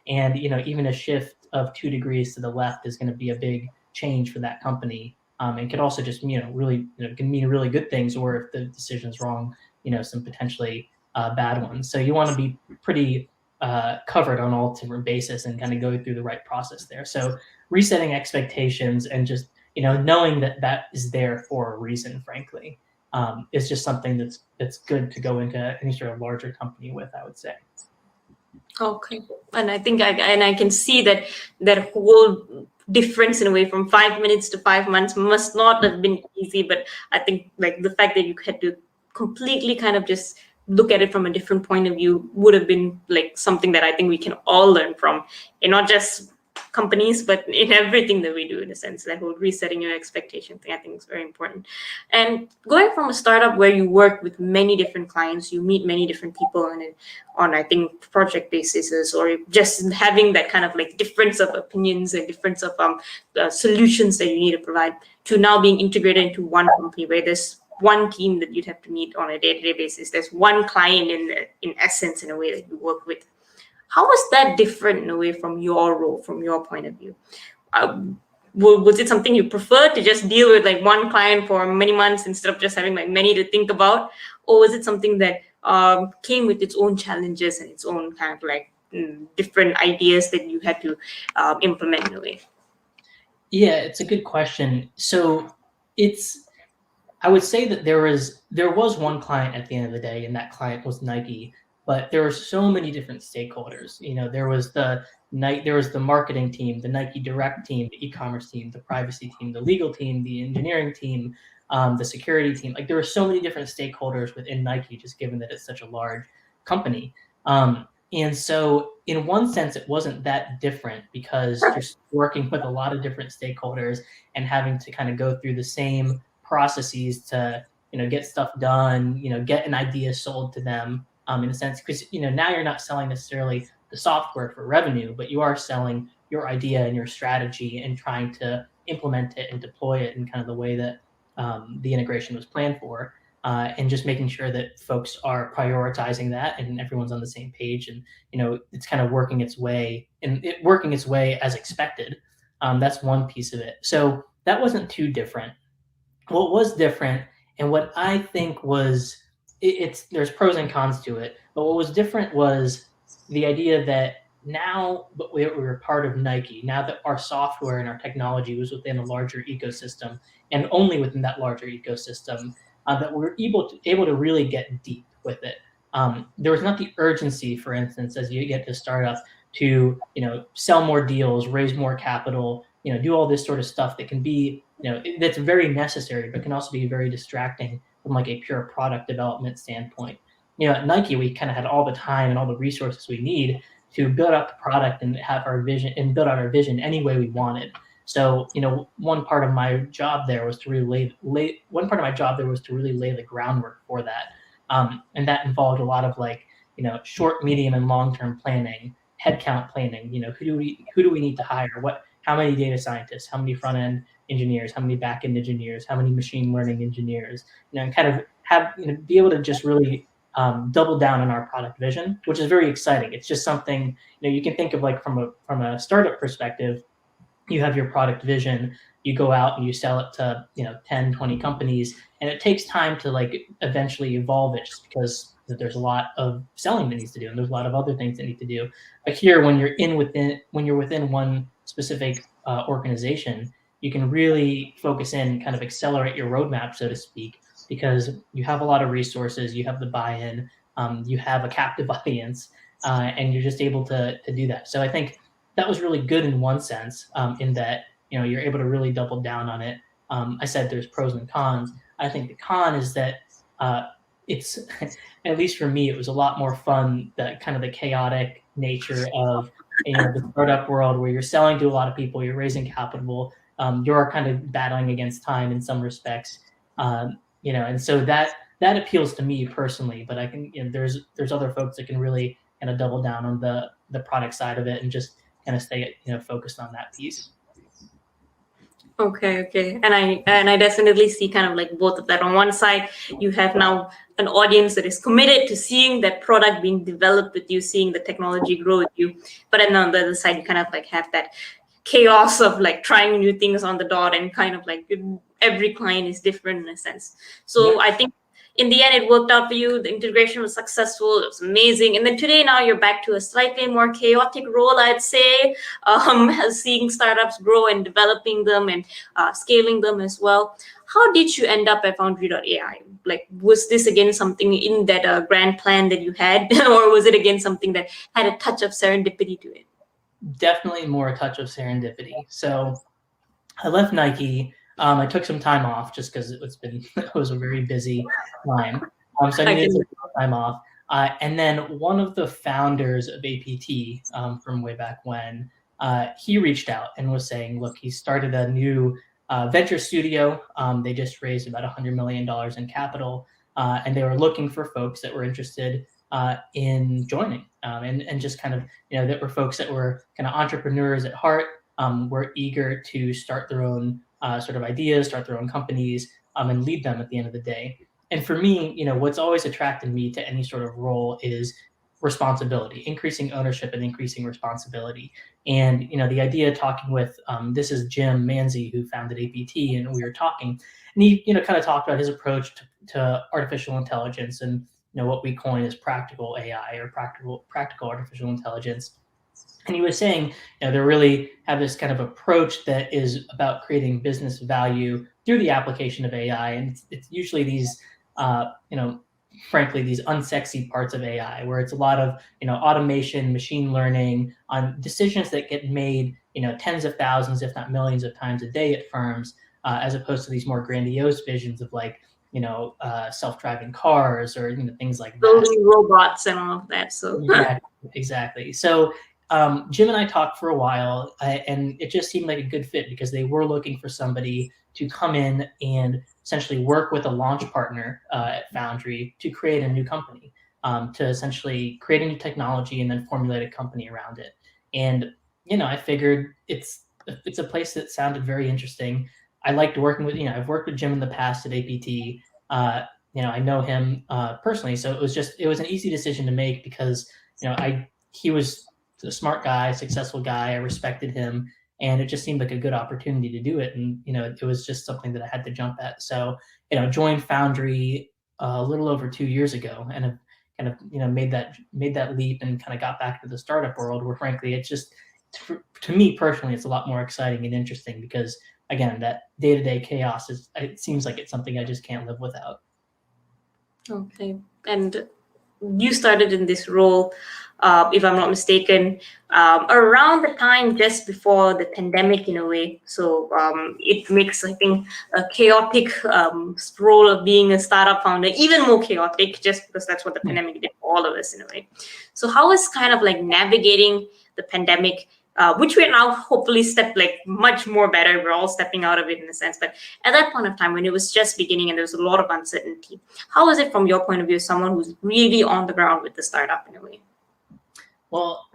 And, even a shift of 2 degrees to the left is going to be a big change for that company. And could also just, really, can mean really good things, or if the decision's wrong, some potentially bad ones. So you want to be pretty covered on all different bases and kind of go through the right process there. So resetting expectations and just knowing that is there for a reason, frankly, is just something that's good to go into any sort of larger company with, I would say. Okay, and I think I can see that whole difference in a way from 5 minutes to 5 months must not have been easy. But I think like the fact that you had to completely kind of just look at it from a different point of view would have been like something that I think we can all learn from, and not just companies, but in everything that we do, in a sense. That whole resetting your expectation thing, I think, is very important. And going from a startup where you work with many different clients, you meet many different people on I think project basis, or just having that kind of like difference of opinions and difference of solutions that you need to provide, to now being integrated into one company where there's one team that you'd have to meet on a day-to-day basis. There's one client in essence, in a way, that you work with. How was that different in a way from your role, from your point of view? Was it something you preferred to just deal with like one client for many months instead of just having like many to think about? Or was it something that came with its own challenges and its own kind of like different ideas that you had to implement in a way? Yeah, it's a good question. So I would say that there was one client at the end of the day, and that client was Nike. But there were so many different stakeholders. There was the marketing team, the Nike Direct team, the e-commerce team, the privacy team, the legal team, the engineering team, the security team. Like there were so many different stakeholders within Nike, just given that it's such a large company. And so in one sense, it wasn't that different, because you're working with a lot of different stakeholders and having to kind of go through the same processes to get stuff done, get an idea sold to them, in a sense, because now you're not selling necessarily the software for revenue, but you are selling your idea and your strategy and trying to implement it and deploy it in kind of the way that the integration was planned for, and just making sure that folks are prioritizing that and everyone's on the same page, and it's kind of working its way as expected. That's one piece of it. So that wasn't too different. What was different, and what I think was, there's pros and cons to it, but what was different was the idea that now that we were part of Nike, now that our software and our technology was within a larger ecosystem, and only within that larger ecosystem, that we're able to really get deep with it. There was not the urgency, for instance, as you get to startup, to sell more deals, raise more capital, do all this sort of stuff that can be that's very necessary, but can also be very distracting from like a pure product development standpoint. At Nike, we kind of had all the time and all the resources we need to build out the product and have our vision and build out our vision any way we wanted. So, one part of my job there was to really lay the groundwork for that. And that involved a lot of like, short, medium, and long-term planning, headcount planning. Who do we need to hire? How many data scientists? How many front-end engineers? How many back-end engineers? How many machine learning engineers? And kind of have be able to just really double down on our product vision, which is very exciting. It's just something you can think of like from a startup perspective. You have your product vision, you go out and you sell it to 10, 20 companies, and it takes time to like eventually evolve it, just because there's a lot of selling that needs to do, and there's a lot of other things that need to do. But here, when you're within one specific organization, you can really focus in, kind of accelerate your roadmap, so to speak, because you have a lot of resources, you have the buy-in, you have a captive audience, and you're just able to do that. So I think that was really good in one sense, in that you're able to really double down on it. I said there's pros and cons. I think the con is that it's at least for me, it was a lot more fun, that kind of the chaotic nature of the startup world, where you're selling to a lot of people, you're raising capital, you're kind of battling against time in some respects, and so that appeals to me personally. But I can there's other folks that can really kind of double down on the product side of it and just kind of stay focused on that piece. Okay. And I definitely see kind of like both of that. On one side, you have now an audience that is committed to seeing that product being developed with you, seeing the technology grow with you. But then on the other side, you kind of like have that chaos of like trying new things on the dot, and kind of like every client is different in a sense. So I think in the end it worked out for you. The integration was successful, it was amazing, and then today now you're back to a slightly more chaotic role, I'd say, seeing startups grow and developing them and scaling them as well. How did you end up at Foundry.ai? Like, was this again something in that grand plan that you had, or was it again something that had a touch of serendipity to it? Definitely more a touch of serendipity. So I left Nike. I took some time off just because it was a very busy time. So I I needed can. some time off. And then one of the founders of APT from way back when, he reached out and was saying, look, he started a new venture studio. They just raised about $100 million in capital, and they were looking for folks that were interested in joining, and just kind of, that were folks that were kind of entrepreneurs at heart, were eager to start their own sort of ideas, start their own companies, and lead them at the end of the day. And for me, what's always attracted me to any sort of role is responsibility, increasing ownership and increasing responsibility. And the idea of talking with this is Jim Manzi, who founded APT, and we were talking, and he kind of talked about his approach to artificial intelligence, and what we coin as practical AI, or practical artificial intelligence. And he was saying, they really have this kind of approach that is about creating business value through the application of AI, and it's usually these, frankly, these unsexy parts of AI, where it's a lot of automation, machine learning on decisions that get made tens of thousands, if not millions of times a day at firms, as opposed to these more grandiose visions of like self-driving cars, or things like that. Building robots and all of that. So Exactly. So Jim and I talked for a while, and it just seemed like a good fit because they were looking for somebody to come in and essentially work with a launch partner at Foundry to create a new company, to essentially create a new technology and then formulate a company around it. And I figured it's a place that sounded very interesting. I liked working with, I've worked with Jim in the past at APT. I know him personally, so it was an easy decision to make because he was a smart guy, successful guy. I respected him, and it just seemed like a good opportunity to do it. And it was just something that I had to jump at. So joined Foundry a little over 2 years ago, and have kind of made that leap and kind of got back to the startup world, where frankly it's just, to me personally, it's a lot more exciting and interesting because again, that day-to-day chaos it seems like it's something I just can't live without. okay, and you started in this role, if I'm not mistaken, around the time just before the pandemic, in a way. So it makes, I think, a chaotic role of being a startup founder even more chaotic, just because that's what the pandemic did for all of us, in a way. So how is kind of like navigating the pandemic, which we're now hopefully much more better. We're all stepping out of it in a sense. But at that point of time, when it was just beginning and there was a lot of uncertainty, how is it from your point of view, someone who's really on the ground with the startup in a way? Well,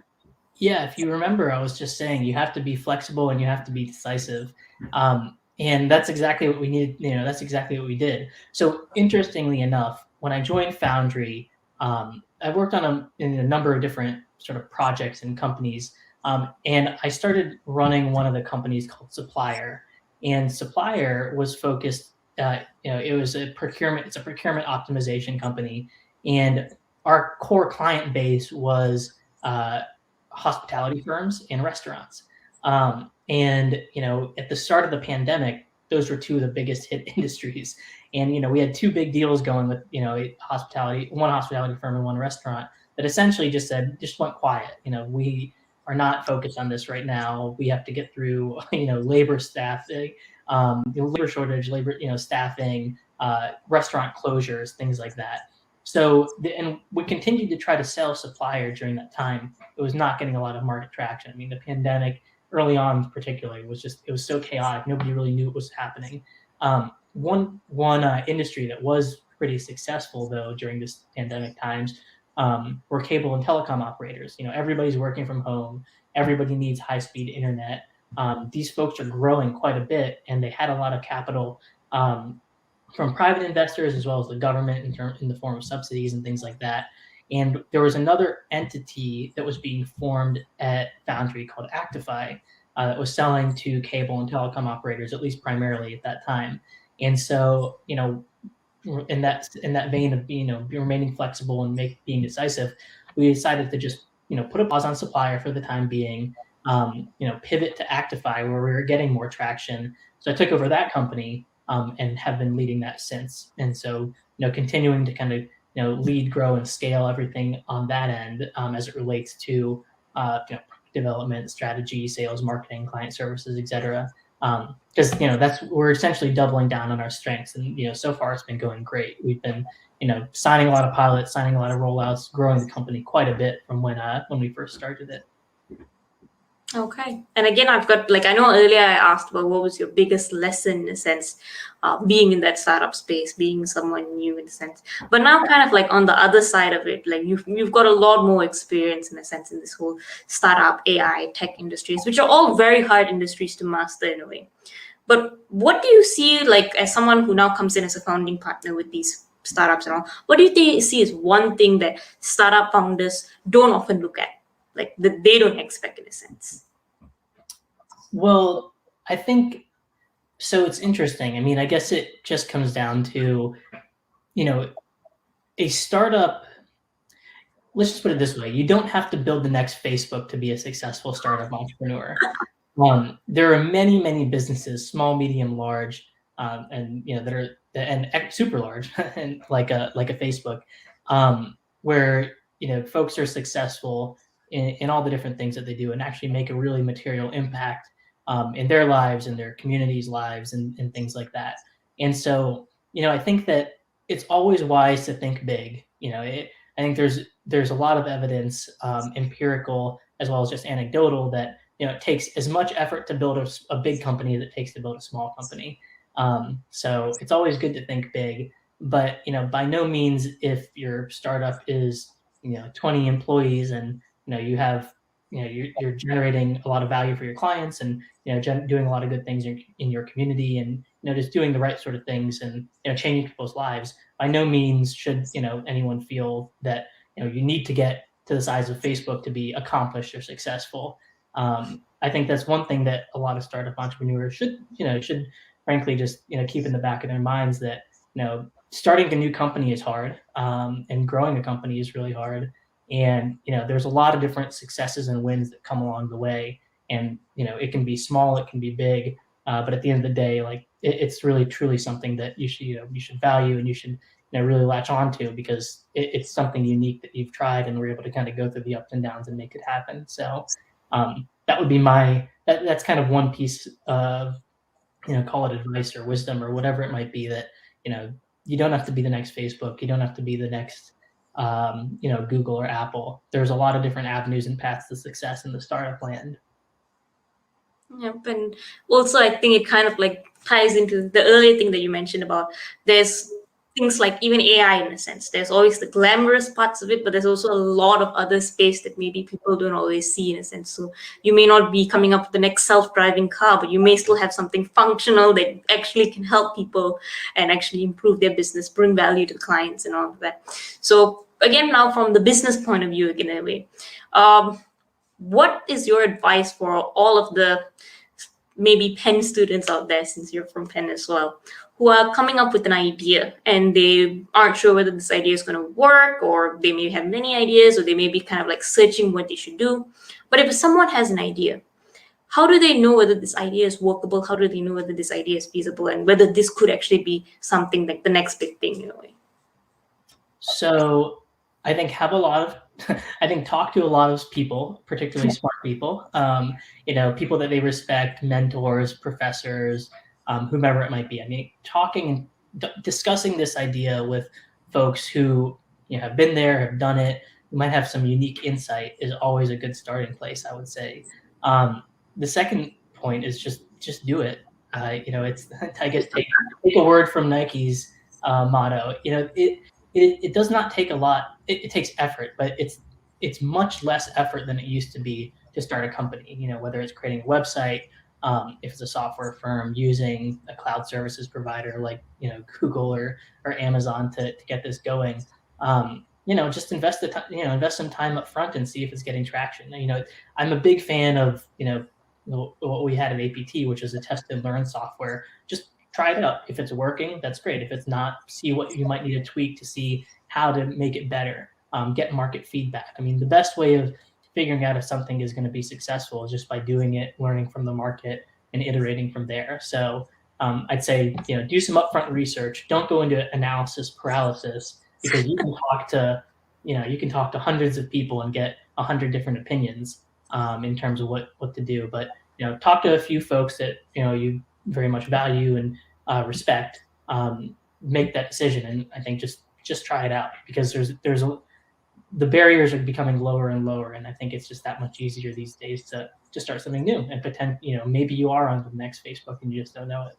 yeah, if you remember, I was just saying you have to be flexible and you have to be decisive. And that's exactly what we needed. That's exactly what we did. So interestingly enough, when I joined Foundry, I worked in a number of different sort of projects and companies. And I started running one of the companies called Supplier. And Supplier was focused, it was it's a procurement optimization company. And our core client base was hospitality firms and restaurants. And at the start of the pandemic, those were two of the biggest hit industries. And we had two big deals going with one hospitality firm and one restaurant that essentially just went quiet. We are not focused on this right now. We have to get through labor staffing, labor shortage, staffing, restaurant closures, things like that. So, and we continued to try to sell Supplier during that time. It was not getting a lot of market traction. I mean, the pandemic early on, particularly, it was so chaotic. Nobody really knew what was happening. One industry that was pretty successful though during this pandemic times were cable and telecom operators. Everybody's working from home. Everybody needs high-speed internet. these folks are growing quite a bit, and they had a lot of capital from private investors as well as the government in the form of subsidies and things like that. And there was another entity that was being formed at Foundry called Actify that was selling to cable and telecom operators, at least primarily at that time. And so, in that vein of remaining flexible and being decisive, we decided to just put a pause on Supplier for the time being. Pivot to Actify where we were getting more traction. So I took over that company and have been leading that since. And so continuing to kind of lead, grow, and scale everything on that end as it relates to development, strategy, sales, marketing, client services, etc. Because that's we're essentially doubling down on our strengths, and so far it's been going great. We've been signing a lot of pilots, signing a lot of rollouts, growing the company quite a bit from when we first started it. Okay. And again, I've got, I know earlier I asked about what was your biggest lesson in a sense, being in that startup space, being someone new in a sense. But now kind of on the other side of it, you've got a lot more experience in a sense in this whole startup, AI, tech industries, which are all very hard industries to master in a way. But what do you see, as someone who now comes in as a founding partner with these startups and all, what do you see as one thing that startup founders don't often look at? That they don't expect in a sense? Well, I think so. It's interesting. I mean, I guess it just comes down to, a startup. Let's just put it this way: you don't have to build the next Facebook to be a successful startup entrepreneur. There are many, many businesses, small, medium, large, and that are and super large, and like a Facebook, where folks are successful in all the different things that they do and actually make a really material impact in their lives and their communities' lives and things like that. And so, I think that it's always wise to think big. I think there's a lot of evidence, empirical as well as just anecdotal, that it takes as much effort to build a big company as it takes to build a small company. So it's always good to think big, but by no means if your startup is 20 employees and you have you're generating a lot of value for your clients and doing a lot of good things in your community and just doing the right sort of things and changing people's lives. By no means should anyone feel that you need to get to the size of Facebook to be accomplished or successful. I think that's one thing that a lot of startup entrepreneurs should frankly just keep in the back of their minds, that starting a new company is hard, and growing a company is really hard. And there's a lot of different successes and wins that come along the way, and it can be small, it can be big, but at the end of the day, it's really truly something that you should value and you should really latch on to, because it's something unique that you've tried and were able to kind of go through the ups and downs and make it happen. So that would be that's kind of one piece of call it advice or wisdom or whatever it might be, that you don't have to be the next Facebook, you don't have to be the next Google or Apple. There's a lot of different avenues and paths to success in the startup land. Yep. And also I think it kind of ties into the earlier thing that you mentioned about there's things like even AI in a sense. There's always the glamorous parts of it, but there's also a lot of other space that maybe people don't always see in a sense. So you may not be coming up with the next self-driving car, but you may still have something functional that actually can help people and actually improve their business, bring value to clients and all of that. So again, now from the business point of view, in a way, what is your advice for all of the maybe Penn students out there, since you're from Penn as well, who are coming up with an idea and they aren't sure whether this idea is going to work, or they may have many ideas, or they may be kind of searching what they should do. But if someone has an idea, how do they know whether this idea is workable? How do they know whether this idea is feasible and whether this could actually be something like the next big thing in a way? So I think talk to a lot of people, particularly smart people, people that they respect, mentors, professors, whomever it might be. I mean, talking and discussing this idea with folks who have been there, have done it, who might have some unique insight is always a good starting place, I would say. The second point is just do it. It's I guess take a word from Nike's motto. It does not take a lot. It takes effort, but it's much less effort than it used to be to start a company, whether it's creating a website, if it's a software firm, using a cloud services provider like Google or Amazon to get this going. Just invest some time up front and see if it's getting traction. I'm a big fan of what we had at APT, which is a test and learn software. Just try it out. If it's working, that's great. If it's not, see what you might need to tweak to see how to make it better. Get market feedback. I mean, the best way of figuring out if something is going to be successful is just by doing it, learning from the market, and iterating from there. So I'd say do some upfront research. Don't go into analysis paralysis, because you can talk to hundreds of people and get 100 different opinions in terms of what to do. But talk to a few folks that you very much value and respect. Make that decision, and I think just try it out, because the barriers are becoming lower and lower, and I think it's just that much easier these days to start something new and pretend maybe you are on the next Facebook and you just don't know it.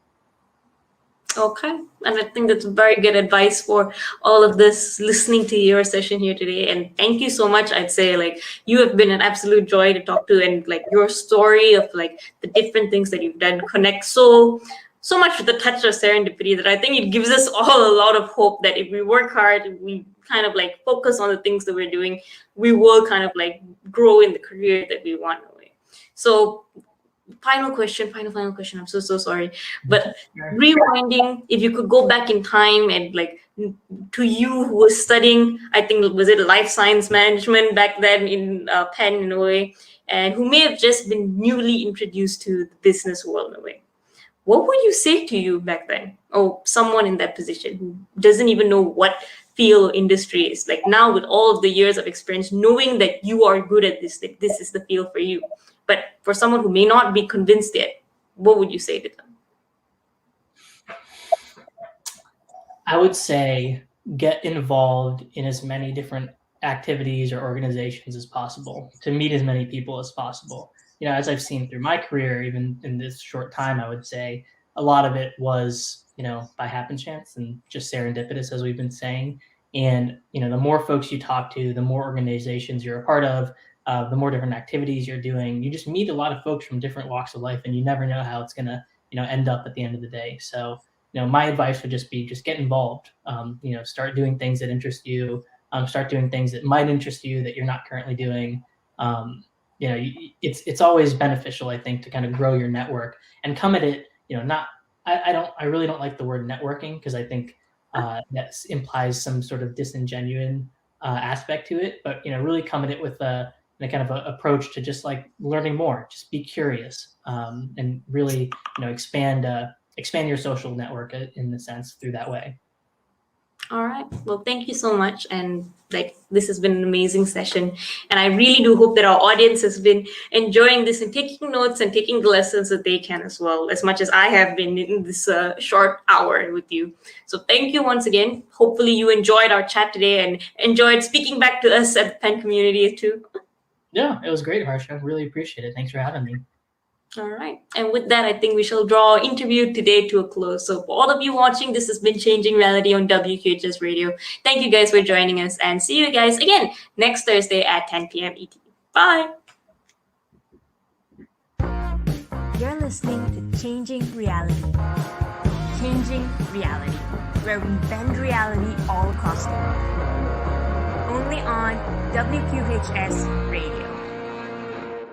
Okay, and I think that's very good advice for all of this listening to your session here today. And thank you so much. I'd say you have been an absolute joy to talk to, and your story of the different things that you've done connect so much with the touch of serendipity that I think it gives us all a lot of hope that if we work hard, if we kind of focus on the things that we're doing, we will kind of grow in the career that we want. So final question. I'm so sorry. But rewinding, if you could go back in time and to you who was studying, I think, was it life science management back then in Penn in a way, and who may have just been newly introduced to the business world in a way, what would you say to you back then? Or someone in that position who doesn't even know what field industry is. Now with all of the years of experience, knowing that you are good at this, that this is the field for you. But for someone who may not be convinced yet, what would you say to them? I would say get involved in as many different activities or organizations as possible to meet as many people as possible. As I've seen through my career, even in this short time, I would say a lot of it was, by happenstance and just serendipitous, as we've been saying. And, the more folks you talk to, the more organizations you're a part of, the more different activities you're doing, you just meet a lot of folks from different walks of life, and you never know how it's going to, end up at the end of the day. So, my advice would just be, get involved, start doing things that interest you, start doing things that might interest you that you're not currently doing. It's always beneficial, I think, to kind of grow your network and come at it, I really don't like the word networking, because I think that implies some sort of disingenuous aspect to it, but really come at it with a kind of a approach to just learning more. Just be curious, and really expand your social network in the sense through that way. All right. Well, thank you so much. And this has been an amazing session. And I really do hope that our audience has been enjoying this and taking notes and taking the lessons that they can as well, as much as I have been in this short hour with you. So thank you once again. Hopefully you enjoyed our chat today and enjoyed speaking back to us at the Penn community too. Yeah, it was great, Harsha. Really appreciate it. Thanks for having me. All right. And with that, I think we shall draw our interview today to a close. So for all of you watching, this has been Changing Reality on WQHS Radio. Thank you guys for joining us, and see you guys again next Thursday at 10 p.m. ET. Bye. You're listening to Changing Reality. Changing Reality, where we bend reality all across the world. Only on WQHS Radio.